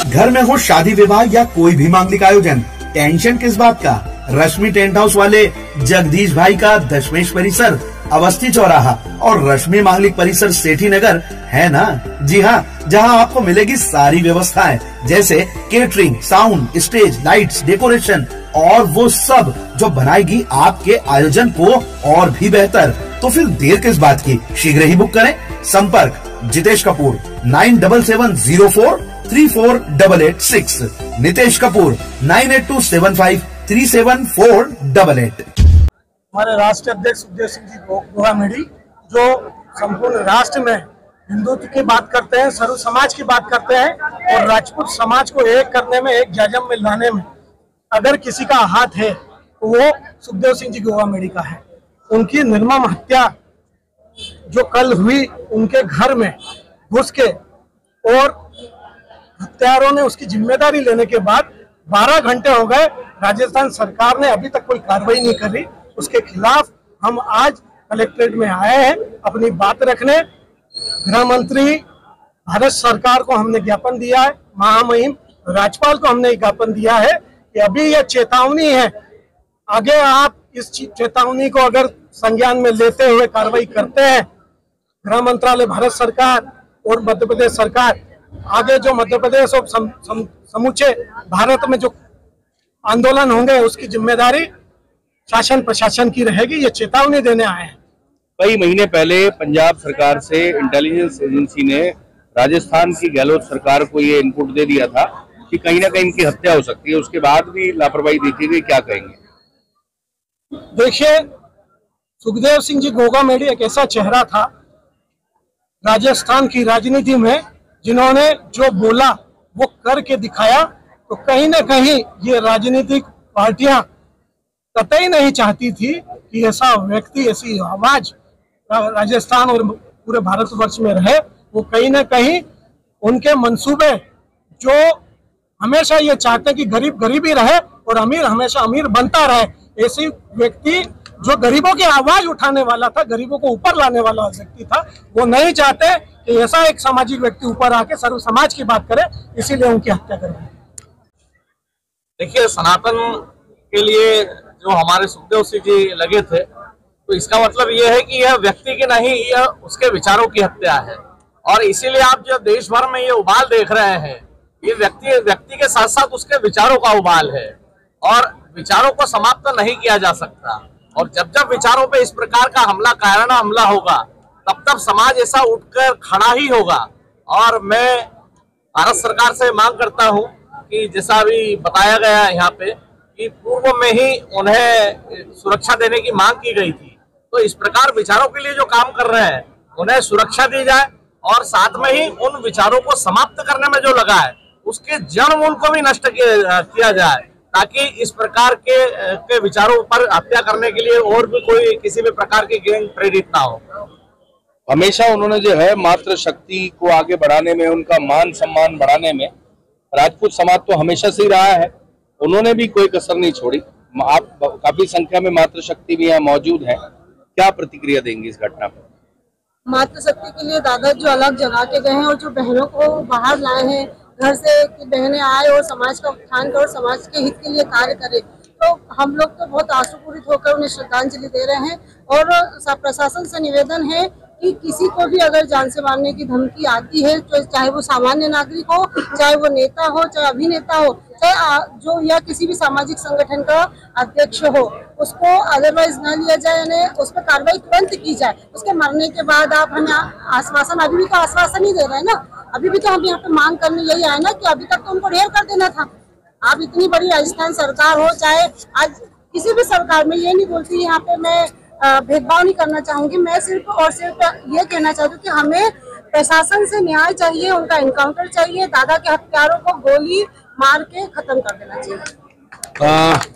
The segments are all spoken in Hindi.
घर में हो शादी विवाह या कोई भी मांगलिक आयोजन, टेंशन किस बात का। रश्मि टेंट हाउस वाले जगदीश भाई का दशमेश परिसर, अवस्थी चौराहा और रश्मि मांगलिक परिसर सेठी नगर है ना। जी हाँ, जहाँ आपको मिलेगी सारी व्यवस्थाएं, जैसे catering, sound, stage, lights, decoration और वो सब जो बनाएगी आपके आयोजन को और भी बेहतर। तो फिर देर किस बात की, शीघ्र ही बुक करें। संपर्क जितेश कपूर 9704348886, नितेश कपूर 9827537488। हमारे राष्ट्रीय अध्यक्ष सुखदेव सिंह जी गोगा मेढ़ी जो संपूर्ण राष्ट्र में हिंदुत्व की बात करते हैं, सर्व समाज की बात करते हैं और राजपूत समाज को एक करने में, एक जाजम में लाने में अगर किसी का हाथ है तो वो सुखदेव सिंह जी गोगा मेढ़ी का है। उनकी निर्मम हत्या जो कल हुई उनके घर में घुस के, और हत्यारों ने उसकी जिम्मेदारी लेने के बाद 12 घंटे हो गए, राजस्थान सरकार ने अभी तक कोई कार्रवाई नहीं करी। उसके खिलाफ हम आज कलेक्ट्रेट में आए हैं अपनी बात रखने। गृह मंत्री भारत सरकार को हमने ज्ञापन दिया है, महामहिम राज्यपाल को हमने ज्ञापन दिया है कि अभी यह चेतावनी है, आगे आप इस चेतावनी को अगर संज्ञान में लेते हुए कार्रवाई करते हैं, गृह मंत्रालय भारत सरकार और मध्य प्रदेश सरकार, आगे जो मध्य प्रदेश और समूचे भारत में जो आंदोलन होंगे उसकी जिम्मेदारी शासन प्रशासन की रहेगी। ये चेतावनी देने आए हैं। कई महीने पहले पंजाब सरकार से इंटेलिजेंस एजेंसी ने राजस्थान की गहलोत सरकार को ये इनपुट दे दिया था कि कहीं ना कहीं इनकी हत्या हो सकती है, उसके बाद भी लापरवाही देखी गई। क्या कहेंगे? देखिए, सुखदेव सिंह जी गोगा मेढ़ी एक ऐसा चेहरा था राजस्थान की राजनीति में, जिन्होंने जो बोला वो करके दिखाया। तो कहीं ना कहीं ये राजनीतिक पार्टियां कतई नहीं चाहती थी कि ऐसा व्यक्ति, ऐसी आवाज राजस्थान और पूरे भारतवर्ष में रहे। वो कहीं ना कहीं उनके मंसूबे जो हमेशा ये चाहते कि गरीब गरीब ही रहे और अमीर हमेशा अमीर बनता रहे, ऐसी व्यक्ति जो गरीबों की आवाज उठाने वाला था, गरीबों को ऊपर लाने वाला व्यक्ति था, वो नहीं चाहते कि ऐसा एक सामाजिक व्यक्ति ऊपर आके सर्व समाज की बात करे, इसीलिए उनकी हत्या करवाई। देखिए, सनातन के लिए जो हमारे सुखदेव सिंह जी लगे थे, तो इसका मतलब ये है कि यह व्यक्ति की नहीं, यह उसके विचारों की हत्या है। और इसीलिए आप जो देश भर में ये उबाल देख रहे हैं, ये व्यक्ति के साथ साथ उसके विचारों का उबाल है और विचारों को समाप्त नहीं किया जा सकता। और जब जब विचारों पे इस प्रकार का हमला, कायराना हमला होगा, तब तब समाज ऐसा उठकर खड़ा ही होगा। और मैं भारत सरकार से मांग करता हूं कि जैसा अभी बताया गया यहाँ पे कि पूर्व में ही उन्हें सुरक्षा देने की मांग की गई थी, तो इस प्रकार विचारों के लिए जो काम कर रहे हैं उन्हें सुरक्षा दी जाए और साथ में ही उन विचारों को समाप्त करने में जो लगा है उसके जड़ मूल को भी नष्ट किया जाए, ताकि इस प्रकार के विचारों पर हत्या करने के लिए और भी कोई किसी भी प्रकार की गैंग प्रेरित ना हो। हमेशा उन्होंने जो है मातृ शक्ति को आगे बढ़ाने में, उनका मान सम्मान बढ़ाने में राजपूत समाज तो हमेशा से ही रहा है, उन्होंने भी कोई कसर नहीं छोड़ी। आप काफी संख्या में मातृ शक्ति भी यहाँ मौजूद है, क्या प्रतिक्रिया देंगी इस घटना पर? मातृ शक्ति के लिए दादा जो अलग जगा के गए हैं और जो बहनों को बाहर लाए हैं घर से कि बहनें आए और समाज का उत्थान कर और समाज के हित के लिए कार्य करें, तो हम लोग तो बहुत आंसुपूरित होकर उन्हें श्रद्धांजलि दे रहे हैं। और प्रशासन से निवेदन है कि किसी को भी अगर जान से मारने की धमकी आती है, तो चाहे वो सामान्य नागरिक हो, चाहे वो नेता हो, चाहे अभिनेता हो, चाहे जो या किसी भी सामाजिक संगठन का अध्यक्ष हो, उसको अदरवाइज न लिया जाए, यानी उस पर कार्रवाई तुरंत की जाए। उसके मरने के बाद आप हमें आश्वासन, अभी भी तो आश्वासन ही दे रहे हैं ना, अभी भी तो हम यहाँ पे मांग करने यही आए ना कि अभी तक तो उनको ढेर कर देना था। आप इतनी बड़ी राजस्थान सरकार हो, चाहे आज किसी भी सरकार में, ये नहीं बोलती यहाँ पे मैं भेदभाव नहीं करना चाहूंगी, मैं सिर्फ और सिर्फ ये कहना चाहती हूँ कि हमें प्रशासन से न्याय चाहिए, उनका इनकाउंटर चाहिए, दादा के हत्यारों को गोली मार के खत्म कर देना चाहिए।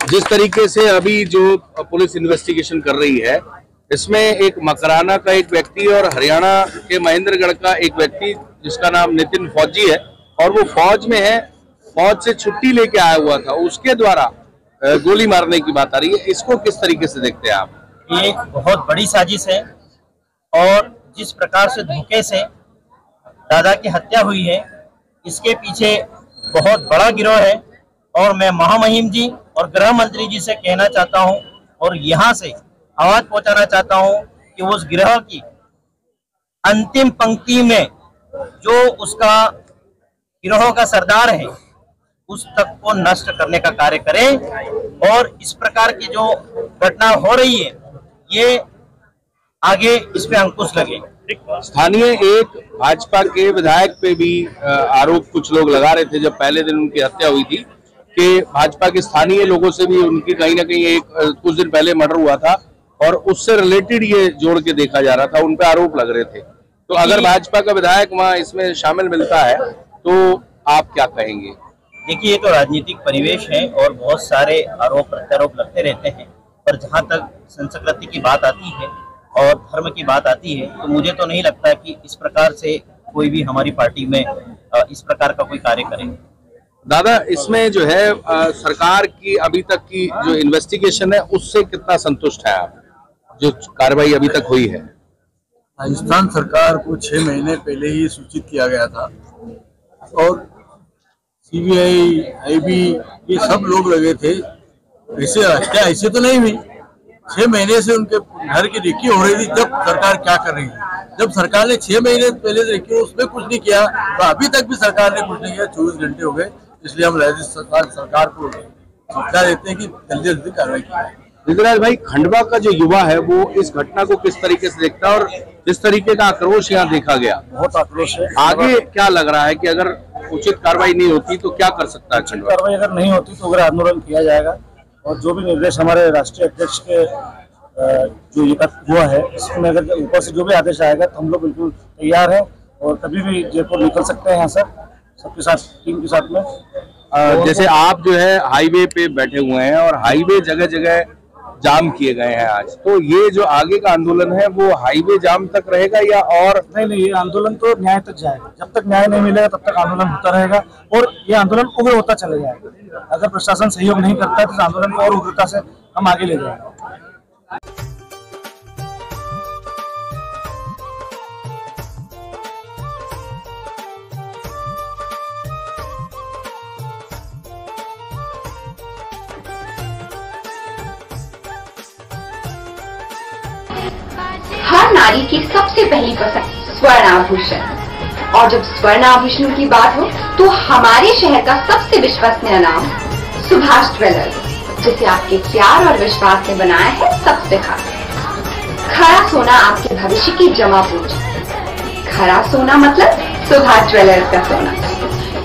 जिस तरीके से अभी जो पुलिस इन्वेस्टिगेशन कर रही है, इसमें एक मकराना का एक व्यक्ति और हरियाणा के महेंद्रगढ़ का एक व्यक्ति जिसका नाम नितिन फौजी है, और वो फौज में है, फौज से छुट्टी लेके आया हुआ था, उसके द्वारा गोली मारने की बात आ रही है। इसको किस तरीके से देखते हैं आप? ये एक बहुत बड़ी साजिश है और जिस प्रकार से धोखे से दादा की हत्या हुई है, इसके पीछे बहुत बड़ा गिरोह है और मैं महामहिम जी और गृह मंत्री जी से कहना चाहता हूं और यहां से आवाज पहुंचाना चाहता हूं कि उस गिरोह की अंतिम पंक्ति में जो उसका गिरोह का सरदार है उस तक को नष्ट करने का कार्य करें और इस प्रकार की जो घटना हो रही है ये आगे इस पे अंकुश लगे। स्थानीय एक भाजपा के विधायक पे भी आरोप कुछ लोग लगा रहे थे जब पहले दिन उनकी हत्या हुई थी कि भाजपा के स्थानीय लोगों से भी उनकी कहीं ना कहीं एक कुछ दिन पहले मर्डर हुआ था और उससे रिलेटेड ये जोड़ के देखा जा रहा था, उन पे आरोप लग रहे थे। तो अगर भाजपा का विधायक वहाँ इसमें शामिल मिलता है तो आप क्या कहेंगे? देखिए, ये तो राजनीतिक परिवेश है और बहुत सारे आरोप प्रत्यारोप लगते रहते हैं, पर जहाँ तक संस्कृति की बात आती है और धर्म की बात आती है तो मुझे तो नहीं लगता कि इस प्रकार से कोई भी हमारी पार्टी में इस प्रकार का कोई कार्य करे। दादा, इसमें जो है सरकार की अभी तक की जो इन्वेस्टिगेशन है उससे कितना संतुष्ट है आप, जो कार्रवाई अभी तक हुई है? राजस्थान सरकार को 6 महीने पहले ही सूचित किया गया था और सीबीआई, आईबी ये सब लोग लगे थे। ऐसे तो नहीं हुई। 6 महीने से उनके घर की रिक्की हो रही थी। जब सरकार क्या कर रही है, जब सरकार ने 6 महीने पहले रिक्की उसमें कुछ नहीं किया तो अभी तक भी सरकार ने कुछ नहीं किया। 24 घंटे हो गए, इसलिए हम राजस्थान सरकार को सूचना देते हैं कि जल्दी जल्दी कार्रवाई की। ऋतुराज भाई, खंडवा का जो युवा है वो इस घटना को किस तरीके से देखता है और जिस तरीके का आक्रोश यहाँ देखा गया, बहुत आक्रोश है। आगे क्या लग रहा है कि अगर उचित कार्रवाई नहीं होती तो क्या कर सकता है खंडवा? कार्रवाई अगर नहीं होती तो अगर आंदोलन किया जाएगा और जो भी निर्देश हमारे राष्ट्रीय अध्यक्ष के जो ये हुआ है इसमें अगर ऊपर से जो भी आदेश आएगा तो हम लोग बिल्कुल तैयार हैं और कभी भी जयपुर निकल सकते हैं यहाँ से सबके साथ, टीम के साथ में। जैसे आप जो है हाईवे पे बैठे हुए हैं और हाईवे जगह जगह जाम किए गए हैं आज, तो ये जो आगे का आंदोलन है वो हाईवे जाम तक रहेगा या और? नहीं, ये आंदोलन तो न्याय तक जाएगा। जब तक न्याय नहीं मिलेगा तब तक आंदोलन होता रहेगा और ये आंदोलन उग्र होता चला जाएगा। अगर प्रशासन सहयोग नहीं करता है तो आंदोलन को और उग्रता से हम आगे ले जाएंगे। हर नारी की सबसे पहली पसंद स्वर्ण आभूषण, और जब स्वर्ण आभूषण की बात हो तो हमारे शहर का सबसे विश्वसनीय नाम सुभाष ज्वेलर्स, जिसे आपके प्यार और विश्वास ने बनाया है सबसे खास। खरा सोना आपके भविष्य की जमा पूंजी। खरा सोना मतलब सुभाष ज्वेलर्स का सोना।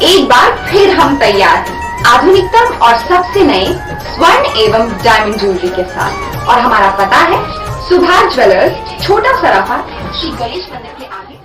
एक बार फिर हम तैयार हैं आधुनिकतम और सबसे नए स्वर्ण एवं डायमंड ज्वेलरी के साथ, और हमारा पता है सुभाष ज्वेलर्स, छोटा सराफा, श्री गणेश मंदिर के आगे।